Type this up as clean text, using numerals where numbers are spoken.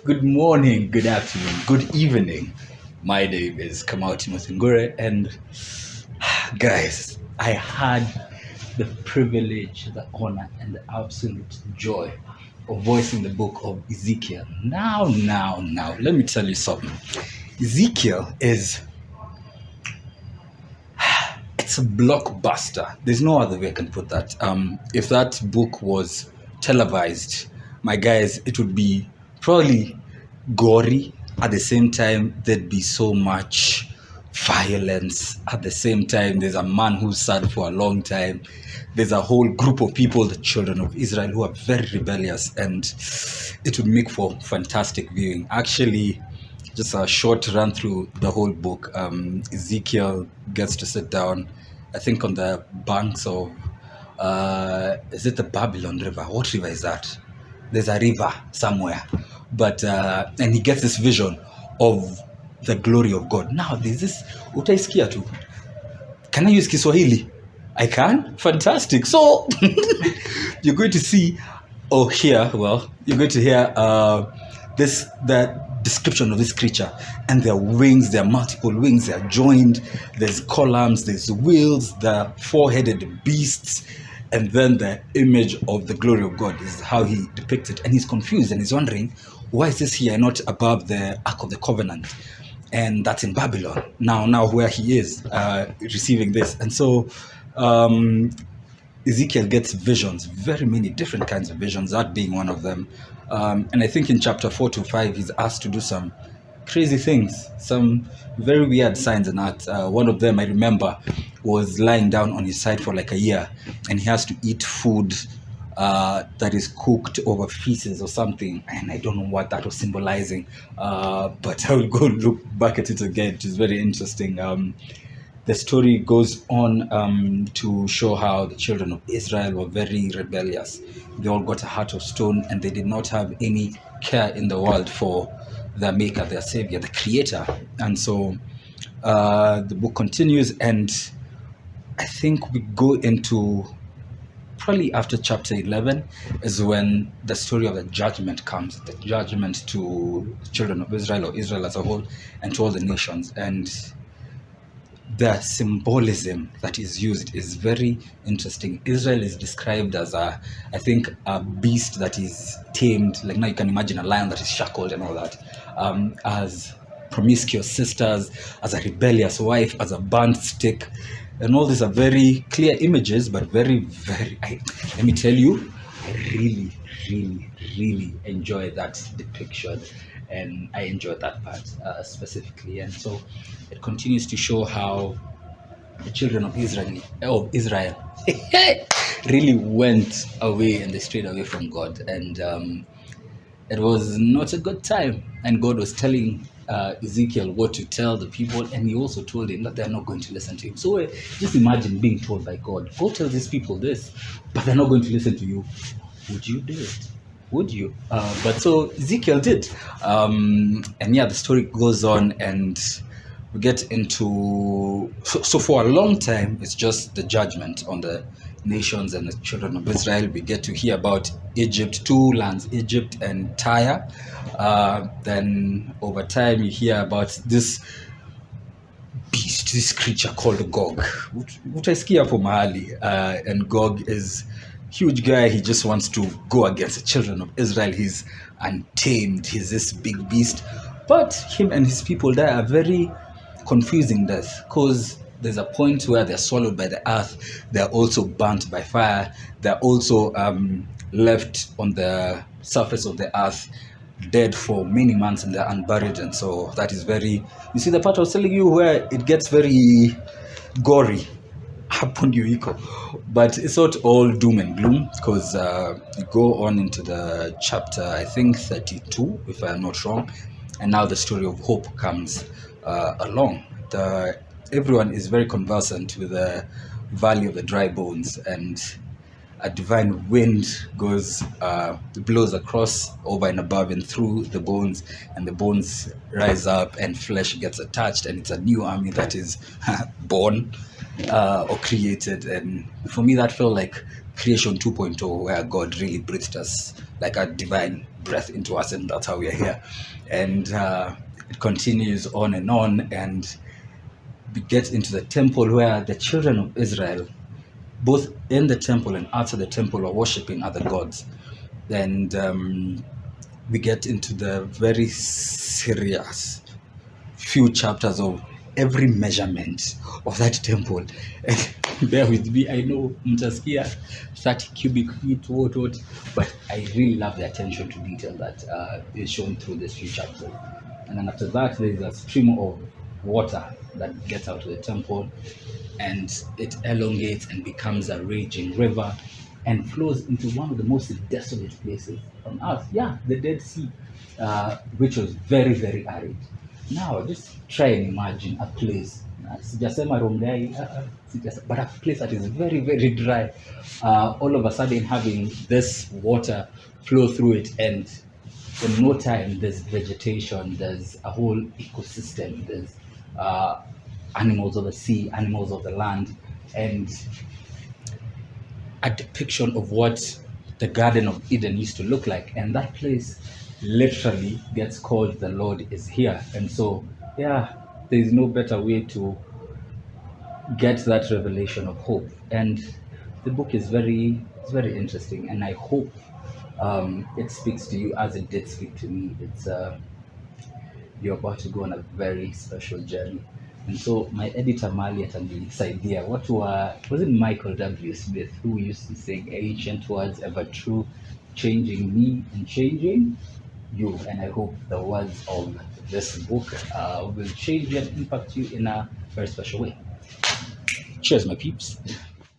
Good morning, good afternoon, good evening. My name is Timo NGURE, and guys, I had the privilege, the honor, and the absolute joy of voicing the book of Ezekiel. Now, let me tell you something. Ezekiel it's a blockbuster. There's no other way I can put that. If that book was televised, my guys, it would be probably gory. At the same time, there'd be so much violence. At the same time, there's a man who's sad for a long time. There's a whole group of people, the children of Israel, who are very rebellious, and it would make for fantastic viewing. Actually, just a short run through the whole book. Ezekiel gets to sit down, I think, on the banks of, is it the Babylon River? What river is that? There's a river somewhere. But, and he gets this vision of the glory of God. Now, there's this, utaisikia tu. Can I use Kiswahili? I can? Fantastic. So, you're going to see, you're going to hear the description of this creature, and their wings, their multiple wings, they are joined, there's columns, there's wheels, the four-headed beasts, and then the image of the glory of God is how he depicts it. And he's confused and he's wondering, why is this here not above the Ark of the Covenant? And that's in Babylon. Now where he is receiving this. And so Ezekiel gets visions, very many different kinds of visions, that being one of them. And I think in chapter 4 to 5, he's asked to do some crazy things, some very weird signs and acts. One of them I remember was lying down on his side for like a year, and he has to eat food that is cooked over feces or something, and I don't know what that was symbolizing, but I will go look back at it again. It is very interesting. The story goes on to show how the children of Israel were very rebellious. They all got a heart of stone, and they did not have any care in the world for their maker, their savior, the creator. And so the book continues, and I think we go into probably after chapter 11 is when the story of the judgment comes, the judgment to the children of Israel, or Israel as a whole, and to all the nations. And the symbolism that is used is very interesting. Israel is described as I think, a beast that is tamed. Like now you can imagine a lion that is shackled and all that, as promiscuous sisters, as a rebellious wife, as a burnt stick. And all these are very clear images, but very, let me tell you, I really enjoy that depiction, and I enjoyed that part specifically. And so it continues to show how the children of Israel really went away, and they strayed away from God, and it was not a good time. And God was telling Ezekiel what to tell the people, and he also told him that they're not going to listen to him. So just imagine being told by God, go tell these people this, but they're not going to listen to you. Would you do it? Would you? But so Ezekiel did. And yeah, the story goes on, and we get into, so for a long time, it's just the judgment on the nations and the children of Israel. We get to hear about Egypt, two lands, Egypt and Tyre. Then over time, you hear about this beast, this creature called Gog. Utaisikia hapo mahali. And Gog is huge guy. He just wants to go against the children of Israel. He's untamed. He's this big beast. But him and his people there are very confusing death, because there's a point where they're swallowed by the earth. They're also burnt by fire. They're also left on the surface of the earth, dead for many months, and they're unburied. And so that is very, you see the part I was telling you where it gets very gory. Happen you equal, but it's not all doom and gloom, because you go on into the chapter, I think 32, if I'm not wrong, and now the story of hope comes along. Everyone is very conversant with the valley of the dry bones, and a divine wind blows across, over and above and through the bones, and the bones rise up and flesh gets attached, and it's a new army that is born. or created. And for me, that felt like creation 2.0, where God really breathed us like a divine breath into us, and that's how we are here. And it continues on, and we get into the temple where the children of Israel, both in the temple and outside the temple, are worshiping other gods. And we get into the very serious few chapters of every measurement of that temple. And bear with me, I know mtaskia 30 cubic feet, what, but I really love the attention to detail that is shown through this few chapters. And then after that, there's a stream of water that gets out of the temple, and it elongates and becomes a raging river and flows into one of the most desolate places on earth. Yeah, the Dead Sea, which was very, very arid. Now, just try and imagine a place, sijasema Rongai, but a place that is very, very dry, all of a sudden having this water flow through it, and in no time there's vegetation, there's a whole ecosystem, there's animals of the sea, animals of the land, and a depiction of what the Garden of Eden used to look like. And that place literally gets called "The Lord is Here." And so, yeah, there's no better way to get that revelation of hope. And the book is it's very interesting, and I hope it speaks to you as it did speak to me. It's you're about to go on a very special journey. And so my editor Mali atanisaidia. Was it Michael W. Smith who used to sing ancient words ever true, changing me and changing you? And I hope the words of this book will change you and impact you in a very special way. Cheers, my peeps.